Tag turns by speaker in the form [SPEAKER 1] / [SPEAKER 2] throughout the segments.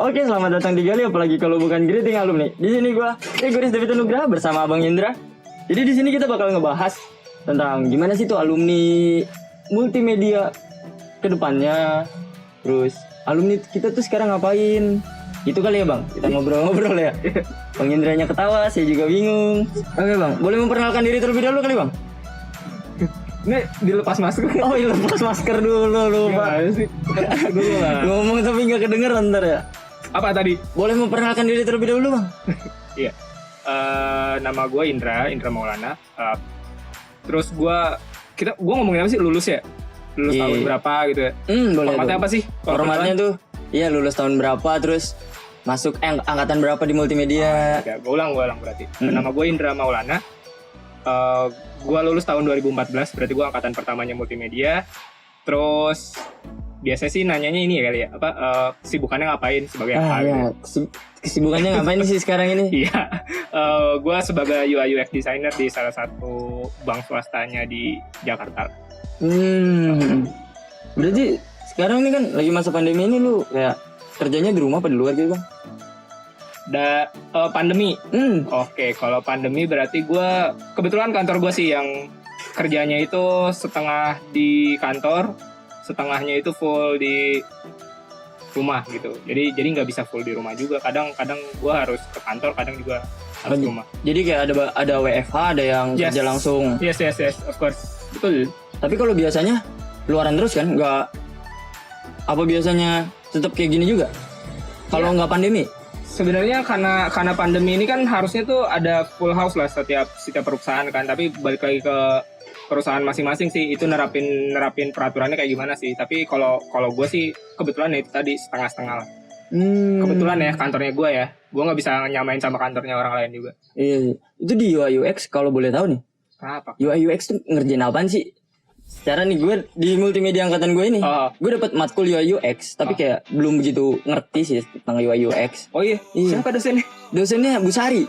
[SPEAKER 1] Oke, selamat datang di Gali, apalagi kalau bukan greeting alumni. Di sini gua Gus David Nugraha bersama Abang Indra. Jadi di sini kita bakal ngebahas tentang gimana sih tuh alumni multimedia ke depannya. Terus alumni kita tuh sekarang ngapain? Itu kali ya, Bang. Kita ngobrol-ngobrol ya. Bang Indranya ketawa, saya juga bingung. Oke, Bang. Boleh memperkenalkan diri terlebih dahulu kali, Bang?
[SPEAKER 2] Ini dilepas masker.
[SPEAKER 1] Oh, iya, lepas masker dulu, lupa.
[SPEAKER 2] Gimana sih? Dulu lah.
[SPEAKER 1] Ngomong tapi nggak kedengeran ntar ya.
[SPEAKER 2] Apa tadi?
[SPEAKER 1] Boleh memperkenalkan diri terlebih dahulu, Bang?
[SPEAKER 2] Iya. Nama gue Indra Maulana. Terus gue ngomongin apa sih? Lulus ya? Lulus
[SPEAKER 1] Iya.
[SPEAKER 2] tahun berapa gitu ya?
[SPEAKER 1] Boleh.
[SPEAKER 2] Formatnya
[SPEAKER 1] tuh.
[SPEAKER 2] apa sih?
[SPEAKER 1] Formatnya tuh, iya lulus tahun berapa, terus masuk angkatan berapa di multimedia.
[SPEAKER 2] Ya, gue ulang berarti. Nama gue Indra Maulana. Gue lulus tahun 2014, berarti gue angkatan pertamanya multimedia. Terus biasanya sih nanyanya ini ya kali ya, kesibukannya ngapain sebagai apa?
[SPEAKER 1] Iya.
[SPEAKER 2] Gitu.
[SPEAKER 1] Kesibukannya ngapain sih sekarang ini?
[SPEAKER 2] Iya, gue sebagai UI UX designer di salah satu bank swastanya di Jakarta.
[SPEAKER 1] Berarti sekarang ini kan lagi masa pandemi ini lu kayak kerjanya di rumah apa di luar gitu, Bang?
[SPEAKER 2] Pandemi.
[SPEAKER 1] Oke.
[SPEAKER 2] Oke, kalau pandemi berarti gue kebetulan kantor gue sih yang kerjanya itu setengah di kantor, setengahnya itu full di rumah gitu. Jadi nggak bisa full di rumah juga. Kadang gue harus ke kantor, kadang juga harus ke rumah.
[SPEAKER 1] Jadi kayak ada WFH, ada yang kerja langsung.
[SPEAKER 2] Yes, of course. Betul.
[SPEAKER 1] Tapi kalau biasanya luaran terus kan, nggak apa biasanya tetap kayak gini juga? Kalau nggak pandemi?
[SPEAKER 2] Sebenarnya karena pandemi ini kan harusnya tuh ada full house lah setiap perusahaan kan, tapi balik lagi ke perusahaan masing-masing sih itu nerapin peraturannya kayak gimana sih. Tapi kalau gue sih kebetulan ya itu tadi setengah-setengah lah. Kebetulan ya kantornya gue ya, gue nggak bisa nyamain sama kantornya orang lain juga.
[SPEAKER 1] Iya. Itu di UI UX kalau boleh tahu nih.
[SPEAKER 2] Kenapa?
[SPEAKER 1] UI UX tuh ngerjain apaan sih? Secara nih gue di multimedia angkatan gue ini, gue dapat matkul UI UX, tapi kayak belum begitu ngerti sih tentang UI UX.
[SPEAKER 2] Oh iya. Siapa dosennya?
[SPEAKER 1] Dosennya Bu Sari.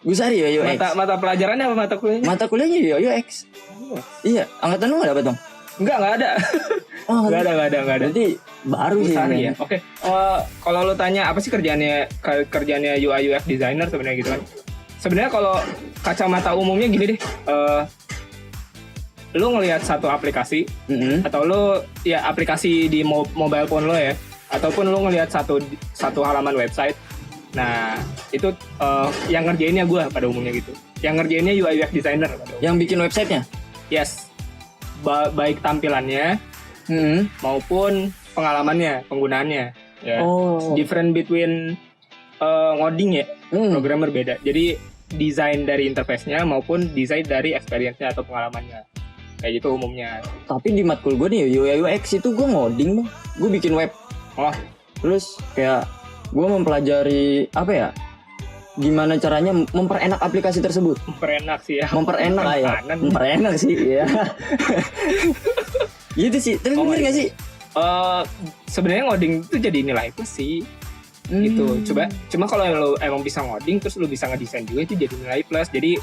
[SPEAKER 1] Busari UI UX.
[SPEAKER 2] Mata pelajarannya apa mata kuliahnya?
[SPEAKER 1] Mata kuliahnya UI UX. Iya, angkatan lu nggak dapat dong?
[SPEAKER 2] Nggak ada.
[SPEAKER 1] Oh,
[SPEAKER 2] nggak ada.
[SPEAKER 1] Berarti baru sih.
[SPEAKER 2] Busari ya. Oke. Kalau lo tanya apa sih kerjaannya UI UX designer sebenarnya gitu kan? Sebenarnya kalau kacamata umumnya gini deh. Lo ngelihat satu aplikasi atau lo ya aplikasi di mobile phone lo ya, ataupun lo ngelihat satu halaman website. Nah itu yang ngerjainnya gue pada umumnya gitu. Yang ngerjainnya UI UX designer.
[SPEAKER 1] Yang bikin websitenya?
[SPEAKER 2] Yes. Baik tampilannya maupun pengalamannya, penggunaannya. Ya. Different between ngoding ya, programmer beda. Jadi desain dari interface-nya maupun desain dari experience-nya atau pengalamannya. Kayak gitu umumnya.
[SPEAKER 1] Tapi di matkul gue nih UI UX itu gue ngoding, Bang. Gue bikin web. Terus kayak gue mempelajari apa ya? Gimana caranya memperenak aplikasi tersebut?
[SPEAKER 2] Memperenak sih ya.
[SPEAKER 1] Memperenak sih ya. Gitu sih. Tapi bener nggak sih?
[SPEAKER 2] Sebenarnya ngoding itu jadi nilai plus sih. Gitu. Cuma kalau lo emang bisa ngoding terus lo bisa ngedesain juga itu jadi nilai plus. Jadi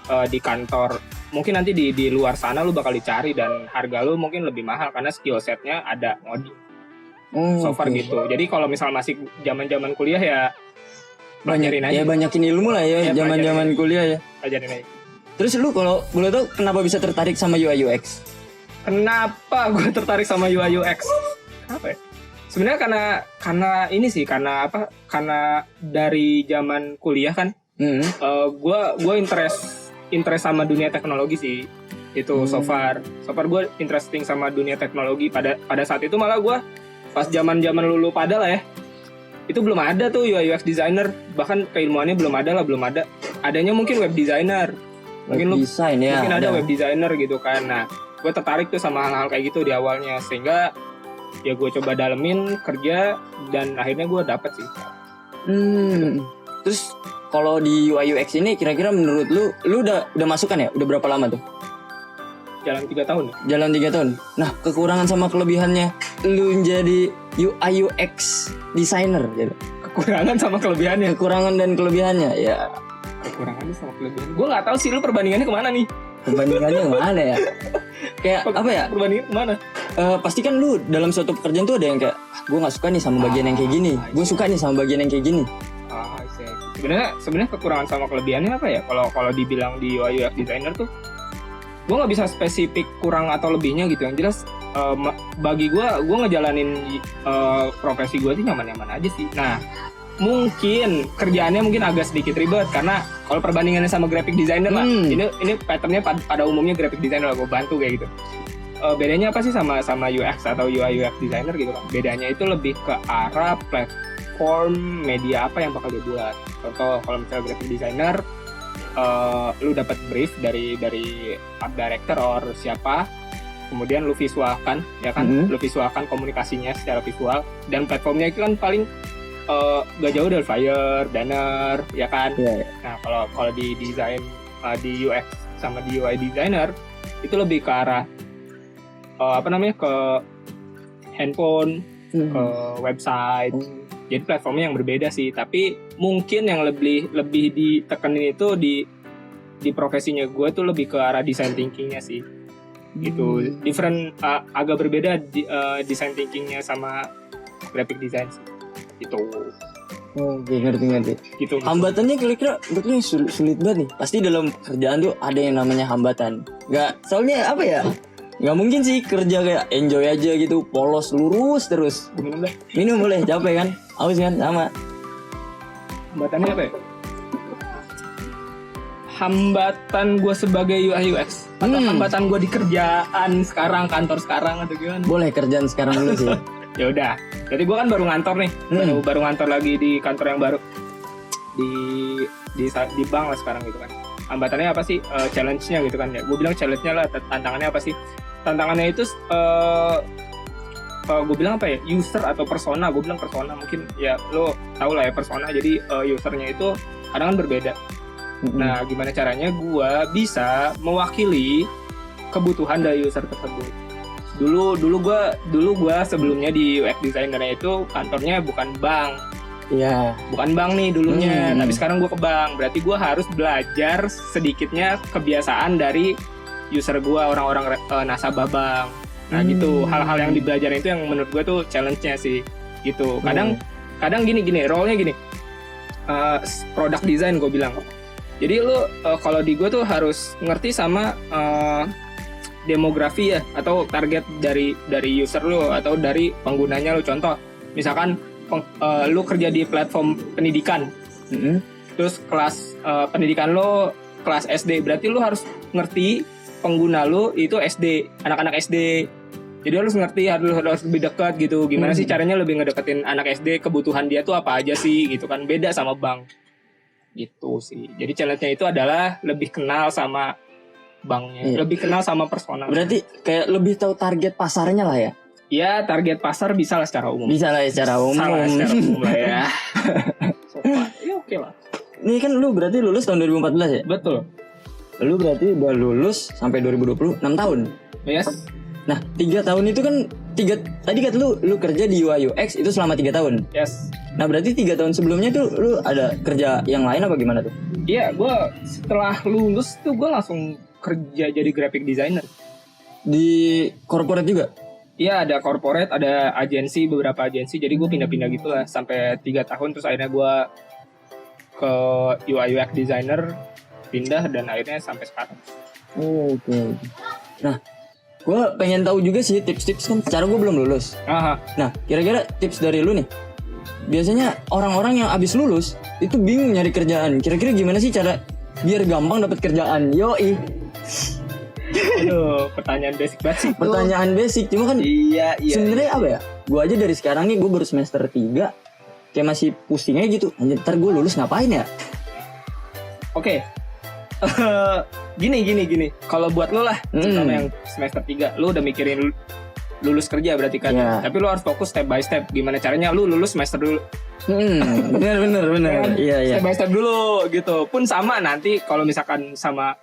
[SPEAKER 2] di kantor mungkin nanti di luar sana lu bakal dicari dan harga lu mungkin lebih mahal karena skill setnya ada ngoding. So far gitu. Jadi kalau misal masih zaman kuliah ya belajarin aja.
[SPEAKER 1] Ya banyakin ilmu lah ya zaman kuliah ya.
[SPEAKER 2] Belajarin aja.
[SPEAKER 1] Terus lu kalau boleh tahu kenapa bisa tertarik sama UI UX?
[SPEAKER 2] Kenapa gue tertarik sama UI UX? Kenapa ya? Sebenarnya karena ini sih karena dari zaman kuliah kan. Gue interest sama dunia teknologi sih itu so far gue interesting sama dunia teknologi pada saat itu. Malah gue pas zaman lulu pada lah ya itu belum ada tuh UI UX designer, bahkan keilmuannya belum ada adanya mungkin web designer mungkin ada web designer gitu kan. Nah gue tertarik tuh sama hal-hal kayak gitu di awalnya sehingga ya gue coba dalemin kerja dan akhirnya gue dapet sih.
[SPEAKER 1] Terus kalau di UI UX ini kira-kira menurut lu udah masuk kan ya? Udah berapa lama tuh?
[SPEAKER 2] Jalan 3 tahun.
[SPEAKER 1] Jalan 3 tahun. Nah, kekurangan sama kelebihannya lu menjadi UI UX designer gitu.
[SPEAKER 2] Kekurangan sama kelebihannya.
[SPEAKER 1] Kekurangan dan kelebihannya ya.
[SPEAKER 2] Kekurangannya sama kelebihan. Gue nggak tahu sih lu perbandingannya kemana nih.
[SPEAKER 1] Perbandingannya mana ya? Kayak apa ya?
[SPEAKER 2] Perbandingan kemana?
[SPEAKER 1] Pasti kan lu dalam suatu pekerjaan tuh ada yang kayak gue nggak suka nih sama bagian yang kayak gini, gue suka nih sama bagian yang kayak gini.
[SPEAKER 2] Sebenarnya kekurangan sama kelebihannya apa ya? Kalau dibilang di UI UX designer tuh, gue nggak bisa spesifik kurang atau lebihnya gitu. Yang jelas bagi gue ngejalanin profesi gue sih nyaman-nyaman aja sih. Nah, mungkin kerjaannya mungkin agak sedikit ribet karena kalau perbandingannya sama graphic designer lah, ini patternnya pada umumnya graphic designer lah, gue bantu kayak gitu. Bedanya apa sih sama UX atau UI UX designer gitu kan? Bedanya itu lebih ke arah platform media apa yang bakal dia buat. Contoh kalau misalnya graphic designer, lu dapat brief dari art director or siapa, kemudian lu visualkan, ya kan? Lu visualkan komunikasinya secara visual, dan platformnya itu kan paling gak jauh dari flyer, banner, ya kan?
[SPEAKER 1] Yeah.
[SPEAKER 2] Nah kalau di desain di UX sama di UI designer itu lebih ke arah ke handphone, ke website. Jadi platformnya yang berbeda sih, tapi mungkin yang lebih ditekenin itu di profesinya gue tuh lebih ke arah design thinkingnya sih. Gitu. Different, agak berbeda design thinkingnya sama graphic design sih. Gitu.
[SPEAKER 1] Oke, ngerti.
[SPEAKER 2] Gitu.
[SPEAKER 1] Hambatannya kira-kira menurut lu sulit banget nih. Pasti dalam kerjaan tuh ada yang namanya hambatan. Soalnya apa ya? Gak mungkin sih kerja kayak enjoy aja gitu, polos lurus terus. Minum boleh, capek kan? Haus kan? Sama.
[SPEAKER 2] Hambatannya apa ya? Hambatan gue sebagai UI UX atau hambatan gue di kerjaan sekarang, kantor sekarang atau gimana?
[SPEAKER 1] Boleh kerjaan sekarang dulu sih.
[SPEAKER 2] Ya udah. Jadi gue kan baru ngantor nih, baru ngantor lagi di kantor yang baru di bank lah sekarang gitu kan. Hambatannya apa sih? Challenge-nya gitu kan ya. Gue bilang challenge-nya lah, tantangannya apa sih? Tantangannya itu gue bilang apa ya, user atau persona. Gue bilang persona, mungkin ya lo tau lah ya persona. Jadi usernya itu kadang kan berbeda. Nah gimana caranya gue bisa mewakili kebutuhan dari user tersebut. Dulu gue sebelumnya di UX designer-nya itu kantornya bukan bank.
[SPEAKER 1] Iya.
[SPEAKER 2] Bukan bank nih dulunya, tapi sekarang gue ke bank. Berarti gue harus belajar sedikitnya kebiasaan dari user gue, orang-orang nasabah bank. Nah gitu, hal-hal yang dibelajarin itu yang menurut gue tuh challenge-nya sih. Gitu. Kadang gini, role-nya gini. Product design gue bilang. Jadi lu kalau di gue tuh harus ngerti sama demografi ya, atau target dari user lu atau dari penggunanya lu. Contoh, misalkan lu kerja di platform pendidikan, terus kelas pendidikan lu kelas SD, berarti lu harus ngerti pengguna lu itu SD, anak-anak SD. Jadi harus ngerti, harus lebih dekat gitu. Gimana sih caranya lebih ngedeketin anak SD, kebutuhan dia tuh apa aja sih gitu kan, beda sama bank. Gitu sih. Jadi challenge-nya itu adalah lebih kenal sama banknya, lebih kenal sama persona.
[SPEAKER 1] Berarti kayak lebih tahu target pasarnya lah ya?
[SPEAKER 2] Ya, target pasar bisa lah secara umum.
[SPEAKER 1] Bisa lah ya secara umum.
[SPEAKER 2] Lah ya. Ya oke lah.
[SPEAKER 1] Ini kan lu berarti lulus tahun 2014 ya?
[SPEAKER 2] Betul.
[SPEAKER 1] Lu berarti udah lulus sampai 2020, 6 tahun.
[SPEAKER 2] Yes.
[SPEAKER 1] Nah, 3 tahun itu kan tadi kata lu kerja di UI UX itu selama 3 tahun.
[SPEAKER 2] Yes.
[SPEAKER 1] Nah, berarti 3 tahun sebelumnya tuh lu ada kerja yang lain apa gimana tuh?
[SPEAKER 2] Iya, gue setelah lulus tuh gue langsung kerja jadi graphic designer.
[SPEAKER 1] Di corporate juga?
[SPEAKER 2] Iya, ada corporate, ada agensi, beberapa agensi. Jadi gue pindah-pindah gitu lah sampai 3 tahun. Terus akhirnya gue ke UI UX designer, pindah, dan akhirnya sampai sekarang.
[SPEAKER 1] Oke. Nah, gue pengen tahu juga sih tips-tips kan. Secara gue belum lulus.
[SPEAKER 2] Aha.
[SPEAKER 1] Nah, kira-kira tips dari lu nih. Biasanya orang-orang yang abis lulus itu bingung nyari kerjaan. Kira-kira gimana sih cara biar gampang dapat kerjaan? Yoi.
[SPEAKER 2] Aduh, pertanyaan basic banget sih.
[SPEAKER 1] Pertanyaan basic, cuma kan
[SPEAKER 2] iya.
[SPEAKER 1] Sebenarnya apa ya? Gue aja dari sekarang nih, gue baru semester 3, kayak masih pusing aja gitu. Anjir, ntar gue lulus ngapain ya?
[SPEAKER 2] Oke. Gini. Kalau buat lo lah, terutama yang semester 3, lo udah mikirin lulus kerja berarti kan. Yeah. Tapi lo harus fokus step by step. Gimana caranya lo lulus semester dulu.
[SPEAKER 1] Bener. Iya.
[SPEAKER 2] Step by step dulu gitu. Pun sama nanti kalau misalkan sama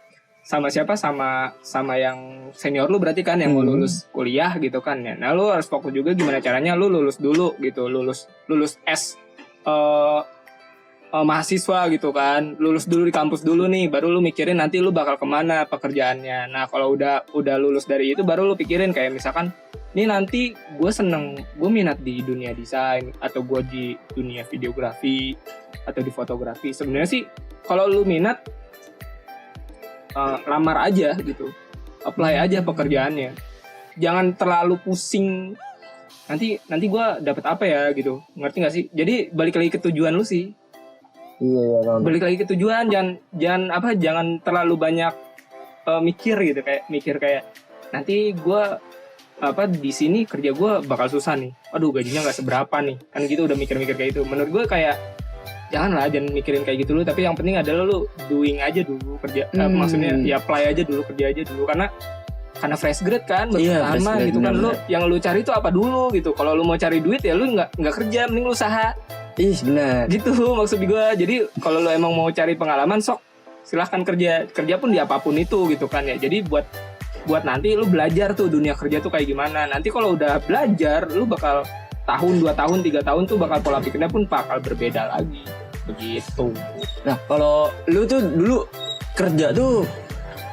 [SPEAKER 2] siapa, sama yang senior lu berarti kan, yang mau lulus kuliah gitu kan ya. Nah lu harus fokus juga gimana caranya lu lulus dulu gitu, lulus S mahasiswa gitu kan, lulus dulu di kampus dulu nih, baru lu mikirin nanti lu bakal kemana pekerjaannya. Nah kalau udah lulus dari itu, baru lu pikirin kayak misalkan, nih nanti gue seneng, gue minat di dunia desain, atau gue di dunia videografi, atau di fotografi. Sebenarnya sih kalau lu minat, lamar aja gitu, apply aja pekerjaannya. Jangan terlalu pusing. Nanti gue dapet apa ya gitu, ngerti nggak sih? Jadi balik lagi ke tujuan lu sih.
[SPEAKER 1] Iya.
[SPEAKER 2] Balik lagi ke tujuan, jangan terlalu banyak mikir gitu, kayak nanti gue di sini kerja gue bakal susah nih. Aduh gajinya nggak seberapa nih, kan gitu udah mikir-mikir kayak itu. Menurut gue kayak jangan mikirin kayak gitu lu, tapi yang penting adalah lu doing aja dulu kerja. Maksudnya ya apply aja dulu, kerja aja dulu, karena fresh grade kan pertama gitu kan. Lu yang lu cari itu apa dulu gitu. Kalau lu mau cari duit ya lu nggak kerja, mending lu usaha.
[SPEAKER 1] Benar.
[SPEAKER 2] Gitu maksud gue. Jadi kalau lu emang mau cari pengalaman, sok silahkan kerja pun di apapun itu gitu kan ya. Jadi buat nanti lu belajar tuh dunia kerja tuh kayak gimana. Nanti kalau udah belajar, lu bakal tahun, 2 tahun, 3 tahun tuh bakal pola pikirnya pun bakal berbeda lagi. Begitu.
[SPEAKER 1] Nah kalau lu tuh dulu kerja tuh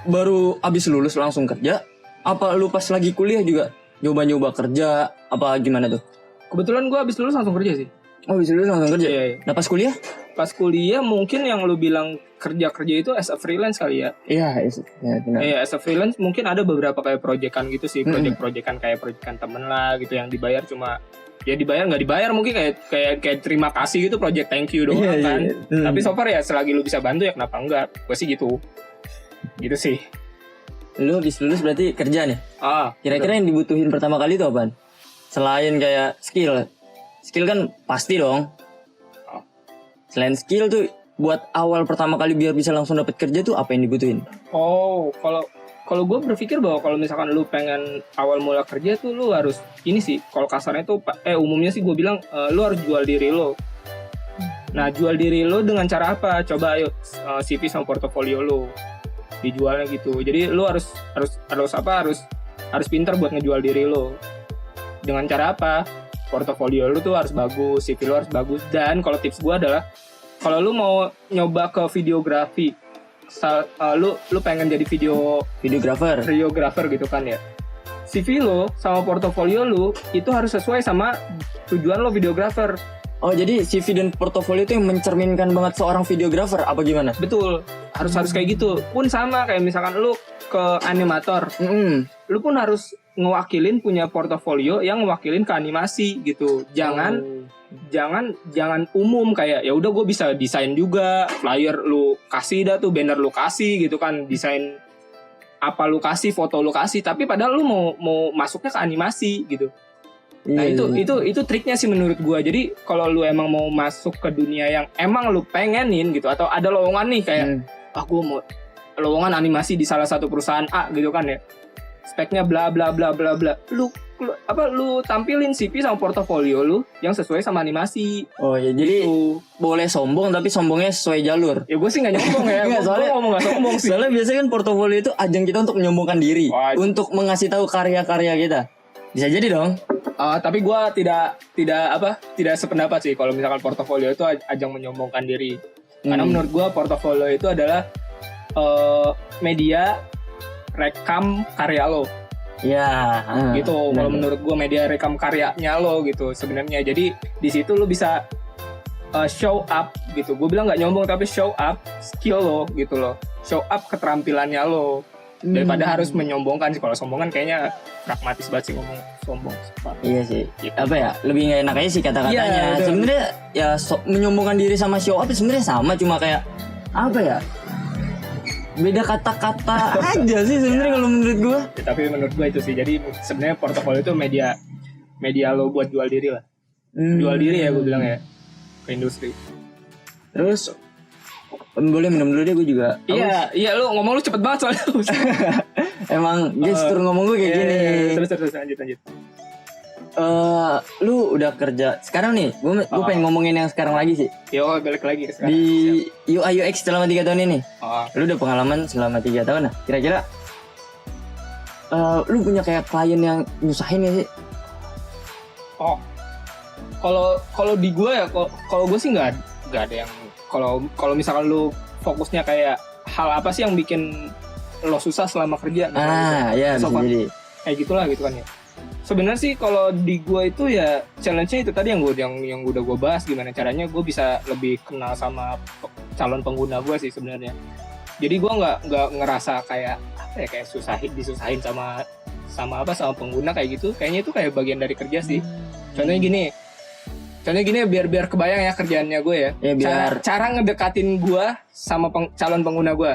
[SPEAKER 1] baru abis lulus langsung kerja, apa lu pas lagi kuliah juga nyoba-nyoba kerja, apa gimana tuh?
[SPEAKER 2] Kebetulan gue abis lulus langsung kerja sih.
[SPEAKER 1] Oh abis lulus langsung kerja?
[SPEAKER 2] Iya.
[SPEAKER 1] Nah pas kuliah?
[SPEAKER 2] Pas kuliah mungkin yang lu bilang kerja itu as a freelance kali ya.
[SPEAKER 1] Iya benar.
[SPEAKER 2] Iya, as a freelance mungkin ada beberapa kayak proyekan gitu sih, proyekan kayak proyekan temen lah gitu, yang dibayar cuma ya dibayar nggak dibayar, mungkin kayak terima kasih gitu, project thank you doang kan. Tapi so far ya selagi lu bisa bantu ya kenapa enggak, gue sih gitu sih.
[SPEAKER 1] Lu habis lulus berarti kerja nih. Kira-kira yang dibutuhin pertama kali itu apaan? Selain kayak skill kan pasti dong. Selain skill tuh buat awal pertama kali biar bisa langsung dapat kerja tuh apa yang dibutuhin?
[SPEAKER 2] Kalau gue berpikir bahwa kalau misalkan lu pengen awal mula kerja tuh lu harus ini sih, kalau kasarnya tuh umumnya sih gue bilang lu harus jual diri lo. Nah jual diri lo dengan cara apa? Coba ayo CV sama portofolio lo dijualnya gitu. Jadi lu harus pintar buat ngejual diri lo. Dengan cara apa? Portofolio lu tuh harus bagus, CV lu harus bagus. Dan kalau tips gue adalah kalau lu mau nyoba ke videografi, lu pengen jadi videografer gitu kan ya, CV lo sama portofolio lu itu harus sesuai sama tujuan lo videografer.
[SPEAKER 1] Oh jadi CV dan portofolio itu yang mencerminkan banget seorang videografer apa gimana?
[SPEAKER 2] Betul, harus kayak gitu. Pun sama kayak misalkan lu ke animator, lu pun harus ngewakilin, punya portofolio yang ngewakilin ke animasi gitu. Jangan umum kayak ya udah gue bisa desain juga, flyer lu kasih dah tuh, banner lu kasih gitu kan, desain apa lu kasih, foto lu kasih, tapi padahal lu mau masuknya ke animasi gitu. Nah itu triknya sih menurut gue. Jadi kalau lu emang mau masuk ke dunia yang emang lu pengenin gitu, atau ada lowongan nih kayak gue mau lowongan animasi di salah satu perusahaan A gitu kan ya, speknya bla bla bla bla bla, lu tampilin CV sama portofolio lu yang sesuai sama animasi. Oh ya jadi boleh sombong tapi sombongnya sesuai jalur. Ya gue sih nggak nyombong ya. Soalnya ngomong nggak sombong sih. Soalnya biasanya kan portofolio itu ajang kita untuk menyombongkan diri, untuk mengasih tahu karya-karya kita. Bisa jadi dong. Tapi gue tidak sependapat sih kalau misalkan portofolio itu ajang menyombongkan diri. Karena menurut gue portofolio itu adalah media rekam karya lo. Ya, gitu. Kalau menurut gue media rekam karyanya lo gitu sebenarnya. Jadi di situ lo bisa show up gitu. Gue bilang nggak nyombong tapi show up skill lo gitu lo. Show up keterampilannya lo. Daripada harus menyombongkan sih. Kalau sombongan kayaknya pragmatis banget sih ngomong sombong. Iya sih. Gitu. Apa ya? Lebih nggak enak aja sih kata-katanya. Ya, sebenarnya ya menyombongkan diri sama show up sebenarnya sama, cuma kayak apa ya? Beda kata-kata aja sih sebenarnya kalau menurut gue. Ya, tapi menurut gue itu sih. Jadi sebenarnya portofolio itu media lo buat jual diri lah. Jual diri ya gue bilang ya ke industri. Terus boleh minum dulu deh gue juga. Iya lu ngomong lu cepet banget soalnya. Emang gestur ngomong gue kayak gini. Terus lanjut. Lu udah kerja sekarang nih, gue pengen ngomongin yang sekarang lagi sih. Yo balik lagi sekarang. Di UI UX selama 3 tahun ini. Lu udah pengalaman selama 3 tahun. Nah kira-kira lu punya kayak klien yang nyusahin gak sih? Kalau di gue ya, kalau gue sih nggak ada yang kalau misalkan lu fokusnya kayak hal apa sih yang bikin lo susah selama kerja?
[SPEAKER 1] Ya bisa jadi.
[SPEAKER 2] Kayak gitulah gitu kan ya. Sebenarnya sih kalau di gue itu ya challenge-nya itu tadi yang udah gue bahas, gimana caranya gue bisa lebih kenal sama calon pengguna gue sih sebenarnya. Jadi gue nggak ngerasa kayak apa ya, kayak disusahin sama pengguna kayak gitu. Kayaknya itu kayak bagian dari kerja sih. Contohnya gini biar kebayang ya kerjaannya gue ya.
[SPEAKER 1] Biar
[SPEAKER 2] cara ngedekatin gue sama calon pengguna gue.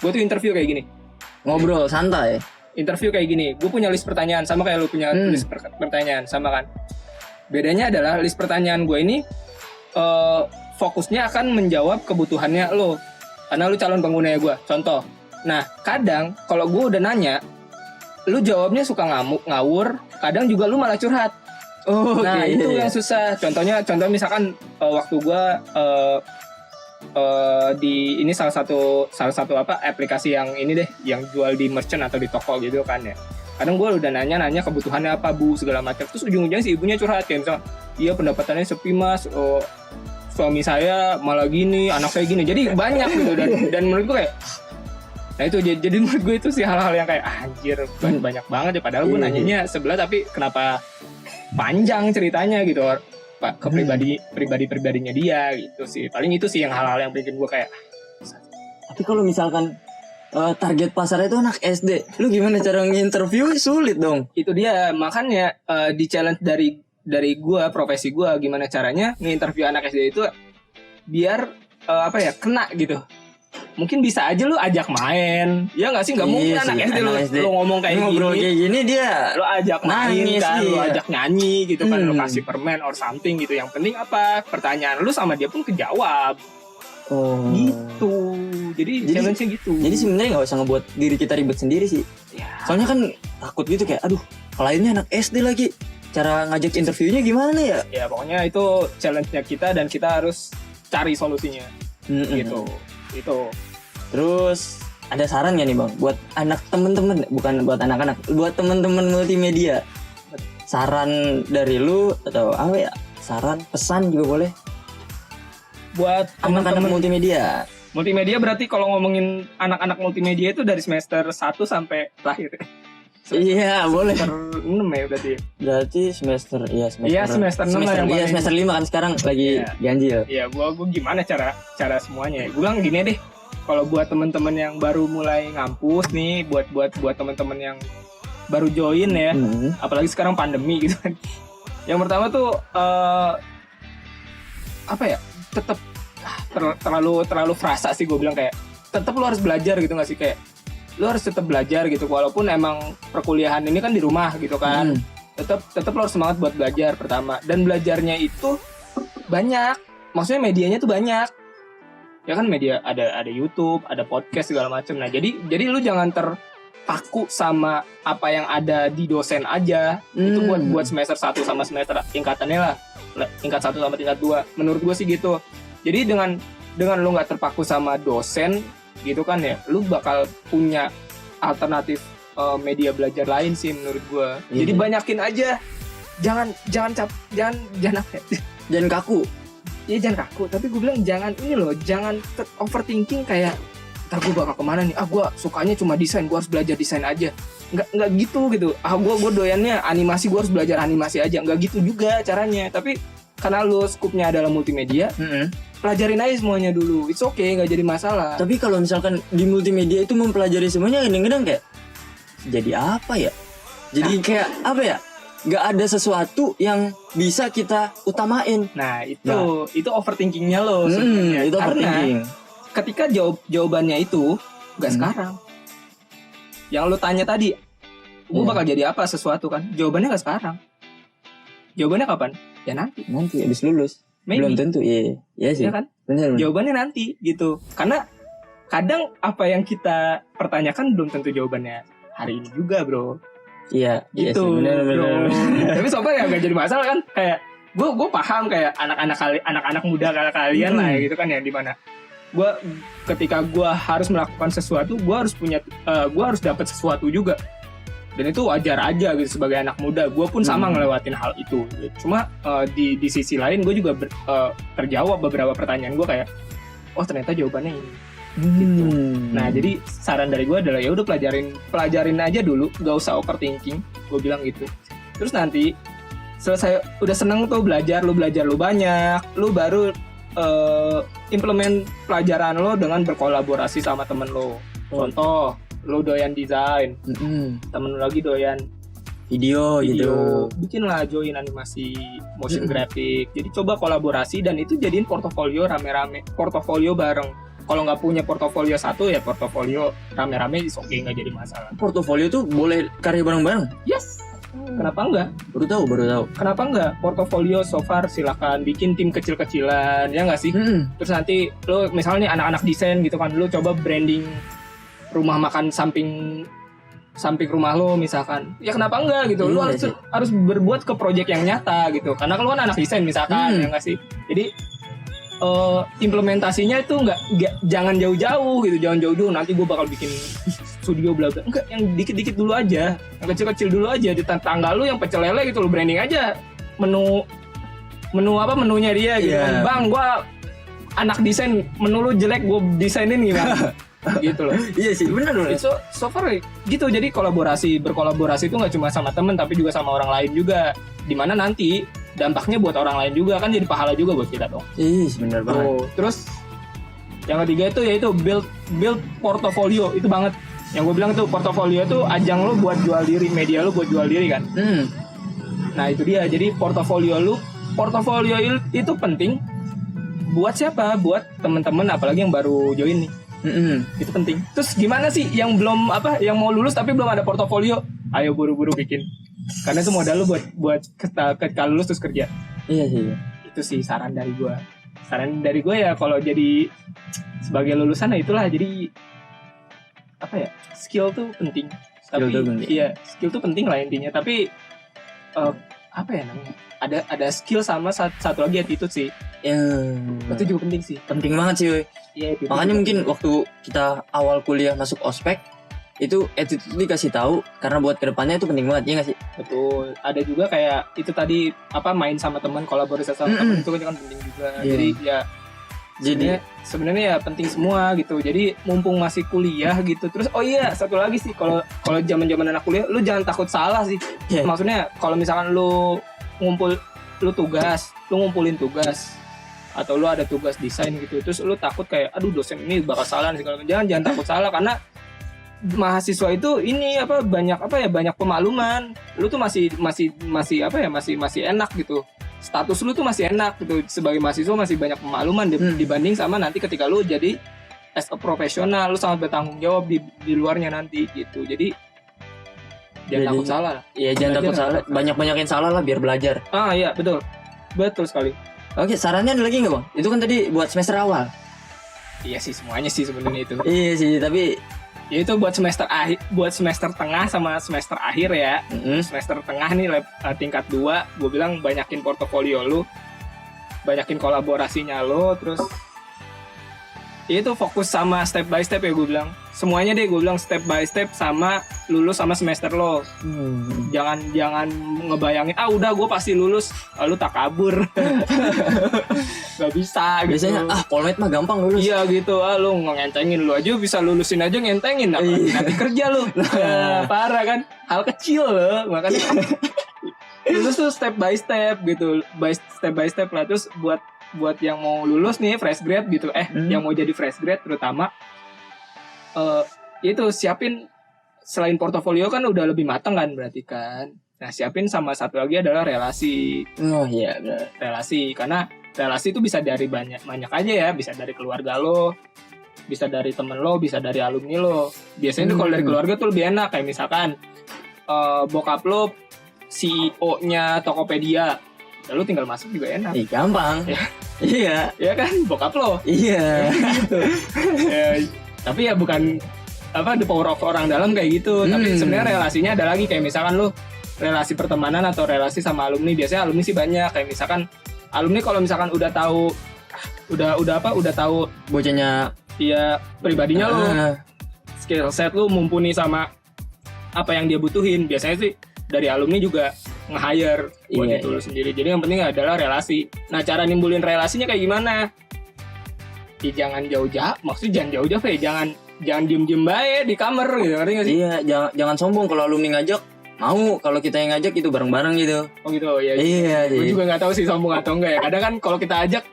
[SPEAKER 2] Gue tuh interview kayak gini.
[SPEAKER 1] Ngobrol santai.
[SPEAKER 2] Interview kayak gini. Gue punya list pertanyaan sama kayak lu punya list pertanyaan sama kan. Bedanya adalah list pertanyaan gue ini fokusnya akan menjawab kebutuhannya lo. Karena lu calon pengguna ya gue. Contoh. Nah, kadang kalau gue udah nanya, lu jawabnya suka ngawur, kadang juga lu malah curhat. Nah, itu yang susah. Contoh misalkan waktu gue di ini salah satu aplikasi yang ini deh, yang jual di merchant atau di toko gitu kan ya. Kadang gue udah nanya kebutuhannya apa bu segala macam. Terus ujung-ujungnya si ibunya curhat kayak misalnya, iya pendapatannya sepi mas, suami saya malah gini, anak saya gini. Jadi banyak gitu dan menurut gue kayak, nah itu jadi menurut gue itu sih hal-hal yang kayak anjir banyak banget ya. Padahal gue nanyanya sebelah tapi kenapa panjang ceritanya gitu ke pribadinya dia gitu sih. Paling itu sih yang hal-hal yang bikin gue kayak.
[SPEAKER 1] Tapi kalau misalkan target pasarnya itu anak SD, lu gimana cara nginterview? Sulit dong.
[SPEAKER 2] Itu dia makanya di challenge dari gue, profesi gue, gimana caranya nginterview anak SD itu biar kena gitu. Mungkin bisa aja lu ajak main. Ya enggak sih? Enggak mungkin anak SD lu ngomong kayak gini.
[SPEAKER 1] Ngobrol kayak gini dia
[SPEAKER 2] lu ajak main kan, lu ajak nyanyi gitu kan, lu kasih permen or something gitu. Yang penting apa? Pertanyaan lu sama dia pun kejawab. Gitu. Jadi challenge-nya gitu.
[SPEAKER 1] Jadi sebenarnya enggak usah ngebuat diri kita ribet sendiri sih. Ya. Soalnya kan takut gitu kayak aduh, kliennya anak SD lagi. Cara ngajak interviewnya gimana ya?
[SPEAKER 2] Ya pokoknya itu challenge-nya kita dan kita harus cari solusinya. Gitu. Itu.
[SPEAKER 1] Terus ada saran gak nih bang buat anak temen-temen, bukan buat anak-anak, buat temen-temen multimedia? Saran dari lu atau apa ya? Saran, pesan juga boleh.
[SPEAKER 2] Buat
[SPEAKER 1] anak-anak multimedia.
[SPEAKER 2] Multimedia berarti kalau ngomongin anak-anak multimedia itu dari semester 1 sampai terakhir.
[SPEAKER 1] Iya boleh.
[SPEAKER 2] Semester 6 ya berarti.
[SPEAKER 1] Berarti semester 6 lah yang paling. Semester 5 kan sekarang lagi ganjil.
[SPEAKER 2] Iya, gua gimana cara semuanya. Gua bilang gini deh. Kalau buat teman-teman yang baru mulai ngampus nih, buat teman-teman yang baru join ya, apalagi sekarang pandemi gitu kan. Yang pertama tuh tetap terlalu frasa sih gue bilang, kayak tetap lu harus belajar gitu nggak sih, kayak lu harus tetap belajar gitu walaupun emang perkuliahan ini kan di rumah gitu kan. Tetap lu harus semangat buat belajar pertama, dan belajarnya itu banyak, maksudnya medianya tuh banyak ya kan, media ada YouTube, ada podcast segala macam. Nah jadi lu jangan terpaku sama apa yang ada di dosen aja. Itu buat semester 1 sama semester tingkatannya lah, tingkat 1 sama tingkat 2 menurut gue sih gitu. Jadi dengan lu nggak terpaku sama dosen gitu kan ya, lu bakal punya alternatif media belajar lain sih menurut gue. Jadi banyakin aja, jangan kaku. Ya jangan kaku, tapi gue bilang jangan overthinking kayak ntar gue bakal kemana nih, gue sukanya cuma desain, gue harus belajar desain aja. Nggak gitu. Gue doyannya animasi, gue harus belajar animasi aja. Nggak gitu juga caranya. Tapi karena lu skupnya adalah multimedia, pelajarin aja semuanya dulu. It's okay, nggak jadi masalah.
[SPEAKER 1] Tapi kalau misalkan di multimedia itu mempelajari semuanya, kadang-kadang kayak jadi apa ya? Jadi kayak apa ya? Gak ada sesuatu yang bisa kita utamain.
[SPEAKER 2] Nah itu overthinkingnya lo sebenarnya.
[SPEAKER 1] Itu overthinking.
[SPEAKER 2] Ketika jawabannya itu gak sekarang, yang lo tanya tadi, gue bakal jadi apa sesuatu kan? Jawabannya gak sekarang. Jawabannya kapan? Ya nanti
[SPEAKER 1] habis lulus. Maybe. Belum tentu. Iya sih.
[SPEAKER 2] Ya kan?
[SPEAKER 1] Bener.
[SPEAKER 2] Jawabannya nanti gitu. Karena kadang apa yang kita pertanyakan belum tentu jawabannya hari ini juga, bro.
[SPEAKER 1] Iya
[SPEAKER 2] gitu,
[SPEAKER 1] bener.
[SPEAKER 2] Tapi soalnya ya gak jadi masalah kan, kayak gue paham kayak anak-anak muda kayak kalian lah gitu kan, yang dimana gue ketika gue harus melakukan sesuatu, gue harus dapat sesuatu juga, dan itu wajar aja gitu sebagai anak muda. Gue pun sama ngelewatin hal itu gitu. Cuma di sisi lain gue juga terjawab beberapa pertanyaan gue, kayak oh ternyata jawabannya ini. Gitu. Nah jadi saran dari gue adalah ya udah pelajarin aja dulu, gak usah overthinking, gue bilang gitu. Terus nanti selesai udah seneng tuh belajar lu banyak, lu baru implement pelajaran lo dengan berkolaborasi sama temen lo. Contoh, lo doyan desain, temen lo lagi doyan
[SPEAKER 1] video gitu,
[SPEAKER 2] bikinlah join animasi, motion graphic. Jadi coba kolaborasi dan itu jadiin portofolio rame-rame, portofolio bareng. Kalau nggak punya portofolio satu ya portofolio rame-rame oke, nggak jadi masalah.
[SPEAKER 1] Portofolio tuh boleh karya bareng-bareng?
[SPEAKER 2] Yes. Kenapa enggak?
[SPEAKER 1] Baru tahu.
[SPEAKER 2] Kenapa enggak? Portofolio so far silakan bikin tim kecil-kecilan, ya nggak sih? Terus nanti lo misalnya anak-anak desain gitu kan, lo coba branding rumah makan samping rumah lo misalkan. Ya kenapa enggak gitu? Lo harus berbuat ke project yang nyata gitu. Karena kalau kan anak desain misalkan, ya nggak sih? Jadi implementasinya itu jangan jauh-jauh gitu, jangan jauh-jauh nanti gue bakal bikin studio bla bla. Enggak, yang dikit-dikit dulu aja, yang kecil-kecil dulu aja. Di tangga lu yang pecel lele gitu, lu branding aja menunya dia gitu. Bang, gue anak desain, menu lu jelek, gue desainin nih bang. Gitu loh. Iya sih, benar loh. So far gitu, jadi berkolaborasi itu nggak cuma sama temen tapi juga sama orang lain juga. Dimana nanti dampaknya buat orang lain juga kan, jadi pahala juga buat kita dong.
[SPEAKER 1] Iya, benar banget.
[SPEAKER 2] Terus yang ketiga itu yaitu build portofolio, itu banget. Yang gue bilang tuh portofolio itu ajang lo buat jual diri, media lo buat jual diri kan. Nah itu dia, jadi portofolio itu penting buat siapa? Buat temen-temen apalagi yang baru join nih. Itu penting. Terus gimana sih yang yang mau lulus tapi belum ada portofolio? Ayo buru-buru bikin. Karena itu modal lu buat ketika lulus terus kerja. Iya sih. Itu sih saran dari gue. Saran dari gue ya kalau jadi sebagai lulusan ya itulah, jadi skill tuh penting. Skill tuh penting lah intinya. Tapi namanya? Ada skill sama satu lagi attitude sih. Itu juga penting sih. Penting banget sih, woy. Makanya mungkin waktu kita awal kuliah masuk ospek itu attitude dikasih tahu karena buat kedepannya itu penting banget, ya nggak sih? Betul. Ada juga kayak itu tadi main sama teman, kolaborasi sama teman, itu kan penting juga. Jadi sebenarnya ya penting semua gitu. Jadi mumpung masih kuliah gitu. Terus satu lagi sih, kalau zaman-zaman anak kuliah lu jangan takut salah sih. Maksudnya kalau misalkan lu ngumpulin tugas atau lu ada tugas desain gitu, terus lu takut kayak aduh dosen ini bakal salah sih. Jangan takut salah, karena mahasiswa itu banyak pemaluman. Lu tuh masih enak gitu. Status lu tuh masih enak gitu. Sebagai mahasiswa masih banyak pemaluman dibanding sama nanti ketika lu jadi as a profesional, lu sangat bertanggung jawab di luarnya nanti gitu. Jadi jangan takut salah. Iya, jangan takut salah. Banyak-banyakin salah lah biar belajar. Iya, betul sekali. Oke, sarannya ada lagi nggak bang? Itu kan tadi buat semester awal. Iya sih, semuanya sih sebenarnya itu. Iya sih, tapi ya itu buat semester akhir, buat semester tengah sama semester akhir ya. Semester tengah nih tingkat 2, gue bilang banyakin portofolio lu, banyakin kolaborasinya lo, terus itu fokus sama step by step ya gue bilang. Semuanya deh gue bilang step by step sama lulus sama semester lo. Jangan ngebayangin udah gue pasti lulus, lu tak kabur. Gak bisa gitu. Biasanya polmed mah gampang lulus. Iya gitu, lu ngentengin, lu aja bisa lulusin aja ngentengin. Nanti kerja lu. Parah kan, hal kecil loh. Makanya lulus tuh step by step gitu, step by step lah. Terus buat yang mau lulus nih fresh grade gitu, yang mau jadi fresh grade terutama, itu siapin selain portofolio kan udah lebih matang kan berarti kan. Nah siapin sama satu lagi adalah relasi. Oh iya, relasi, karena relasi itu bisa dari banyak aja ya, bisa dari keluarga lo, bisa dari temen lo, bisa dari alumni lo. Biasanya tuh kalau dari keluarga tuh lebih enak, kayak misalkan bokap lo CEO-nya Tokopedia, lalu tinggal masuk juga enak. Gampang. Iya, ya kan, bokap lo. Iya. Gitu. Tapi ya bukan the power of orang dalam kayak gitu. Tapi sebenarnya relasinya ada lagi, kayak misalkan lo relasi pertemanan atau relasi sama alumni. Biasanya alumni sih banyak, kayak misalkan alumni kalau misalkan udah tahu bocahnya, iya, pribadinya lo, skill set lo mumpuni sama apa yang dia butuhin. Biasanya sih dari alumni juga nge-hire buat itu lo sendiri. Jadi yang penting adalah relasi. Nah, cara nimbulin relasinya kayak gimana? jangan jauh-jauh, maksudnya jangan jauh-jauh ya, jangan diem-diem bae di kamar gitu, ngerti gak sih?
[SPEAKER 3] Iya, jangan sombong kalau alumni ngajak mau, kalau kita yang ngajak itu bareng-bareng gitu.
[SPEAKER 2] Oh gitu ya.
[SPEAKER 3] Iya
[SPEAKER 2] Gue
[SPEAKER 3] sih.
[SPEAKER 2] juga nggak tahu sih sombong atau enggak ya. Kadang kan kalau kita ajak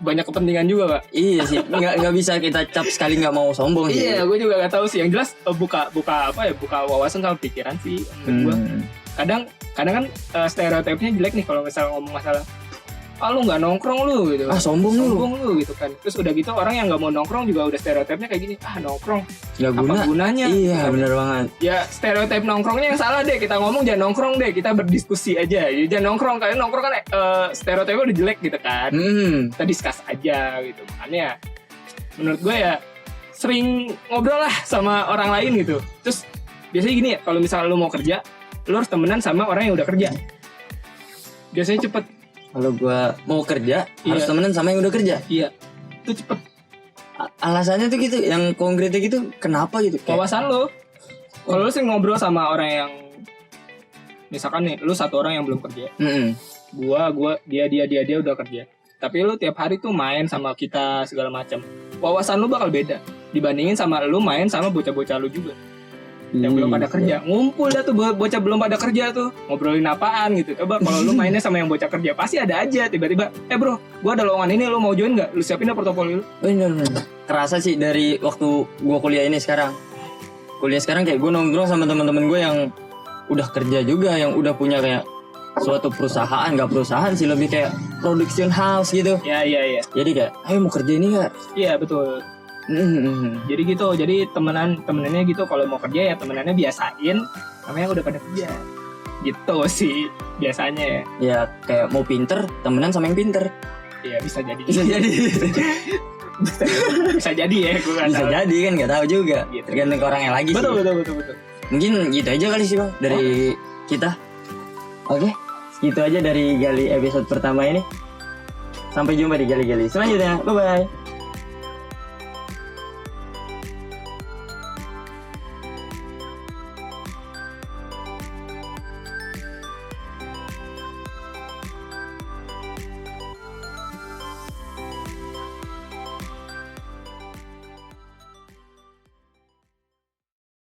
[SPEAKER 2] banyak kepentingan juga, Pak.
[SPEAKER 3] Iya sih, nggak bisa kita cap sekali nggak mau sombong sih.
[SPEAKER 2] Iya, gue juga nggak tahu sih. Yang jelas buka wawasan sama pikiran sih. Menurut gue. Kadang kan stereotipnya jelek nih kalau misalnya ngomong masalah lu nggak nongkrong lu gitu.
[SPEAKER 3] Sombong
[SPEAKER 2] lu gitu kan. Terus udah gitu orang yang nggak mau nongkrong juga udah stereotipnya kayak gini. Nongkrong
[SPEAKER 3] nggak guna.
[SPEAKER 2] apa gunanya?
[SPEAKER 3] Iya, benar banget.
[SPEAKER 2] Ya stereotip nongkrongnya yang salah deh. Kita ngomong jangan nongkrong deh. Kita berdiskusi aja. Ya, jangan nongkrong. Kalian nongkrong kan stereotipnya udah jelek gitu kan. Kita discuss aja gitu. Makanya menurut gue ya sering ngobrol lah sama orang lain gitu. Terus biasanya gini ya. Kalau misalnya lu mau kerja, lu harus temenan sama orang yang udah kerja. Biasanya cepet.
[SPEAKER 3] Kalau gua mau kerja harus
[SPEAKER 2] Iya.
[SPEAKER 3] temenan sama yang udah kerja.
[SPEAKER 2] Iya. Itu cepet.
[SPEAKER 3] Alasannya tuh gitu, yang konkretnya gitu, kenapa gitu?
[SPEAKER 2] Wawasan lu. Kalau lu sering ngobrol sama orang yang misalkan nih, lu satu orang yang belum kerja. Gua dia udah kerja. Tapi lu tiap hari tuh main sama kita segala macam. Wawasan lu bakal beda dibandingin sama lu main sama bocah-bocah lu juga yang belum pada kerja. Ngumpul dah tuh bocah belum pada kerja tuh, ngobrolin apaan gitu. Coba kalau lu mainnya sama yang bocah kerja, pasti ada aja tiba-tiba, bro, gua ada lowongan ini, lu mau join nggak? Lu siapin deh portofolio lu.
[SPEAKER 3] Bener. Kerasa sih dari waktu gua kuliah ini sekarang. Kuliah sekarang kayak gua nongkrong sama teman-teman gua yang udah kerja juga, yang udah punya kayak suatu perusahaan, nggak perusahaan sih, lebih kayak production house gitu.
[SPEAKER 2] Iya.
[SPEAKER 3] Jadi kayak, ayo mau kerja ini nggak?
[SPEAKER 2] Iya betul. Jadi gitu, jadi temenannya gitu, kalau mau kerja ya temenannya biasain sama yang udah pada kerja. Gitu sih biasanya ya.
[SPEAKER 3] Ya kayak mau pinter, temenan sama yang pinter.
[SPEAKER 2] Iya bisa jadi.
[SPEAKER 3] Bisa jadi.
[SPEAKER 2] Bisa jadi ya, gue nggak
[SPEAKER 3] Bisa
[SPEAKER 2] tahu.
[SPEAKER 3] jadi kan, nggak tahu juga.
[SPEAKER 2] Gitu.
[SPEAKER 3] Tergantung ke orangnya lagi
[SPEAKER 2] Betul.
[SPEAKER 3] sih. Mungkin gitu aja kali sih bang dari kita. Oke, gitu aja dari Gali episode pertama ini. Sampai jumpa di Gali-Gali selanjutnya. Bye bye.